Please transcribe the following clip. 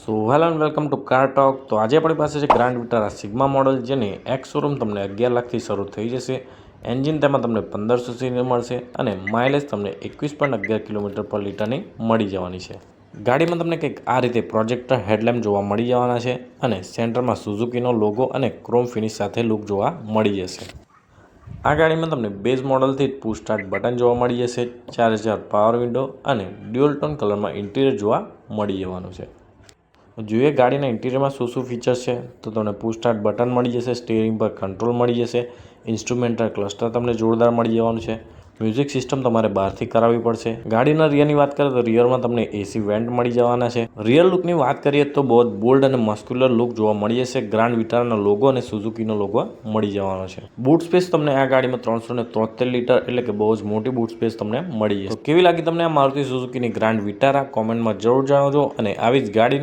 So hello and welcome to car talk. તો આજે આપણી પાસે છે ગ્રાન્ડ વિટારા સિગ્મા મોડલ, જેની એક્સ શોરૂમ તમને 11 લાખથી શરૂ થઈ જશે. એન્જિન તેમાં તમને 1500 સીસી મળશે અને માઇલેજ તમને 21.11 કિલોમીટર પર લીટરની મળી જવાની છે. ગાડીમાં તમને કંઈક આ રીતે પ્રોજેક્ટર હેડલેમ્પ જોવા મળી જવાના છે અને સેન્ટરમાં સુઝુકીનો લોગો અને ક્રોમ ફિનિશ સાથે લુક જોવા મળી જશે. આ ગાડીમાં તમને બેઝ મોડલથી જ પુશ સ્ટાર્ટ બટન જોવા મળી જશે, 4000 પાવર વિન્ડો અને ડ્યુઅલ ટોન કલરમાં ઇન્ટિરિયર જોવા મળી જવાનું છે. જોઈએ ગાડીના ઇન્ટિરિયરમાં શું ફીચર્સ છે, તો તમને પુશ સ્ટાર્ટ બટન મળી જશે, સ્ટીયરિંગ પર કંટ્રોલ મળી જશે, ઇન્સ્ટ્રુમેન્ટલ ક્લસ્ટર તમને જોરદાર મળી જવાનું છે. મ્યુઝિક સિસ્ટમ તમારે બહારથી કરાવવી પડશે. ગાડીના રિયરની વાત કરીએ તો રિયરમાં તમને એસી વેન્ટ મળી જવાના છે. રિયર લુકની વાત કરીએ તો બહુ બોલ્ડ અને મસ્ક્યુલર લુક જોવા મળી જશે. ગ્રાન્ડ વિટારાનો લોગો અને સુઝુકીનો લોગો મળી જવાનો છે. બૂટ સ્પેસ તમને આ ગાડીમાં 373 લીટર એટલે કે બહુ જ મોટી બૂટ સ્પેસ તમને મળી જશે. તો કેવી લાગી તમને આ મારુતિ સુઝુકીની ગ્રાન્ડ વિટારા? કોમેન્ટમાં જરૂર જણાવજો અને આવી જ ગાડીની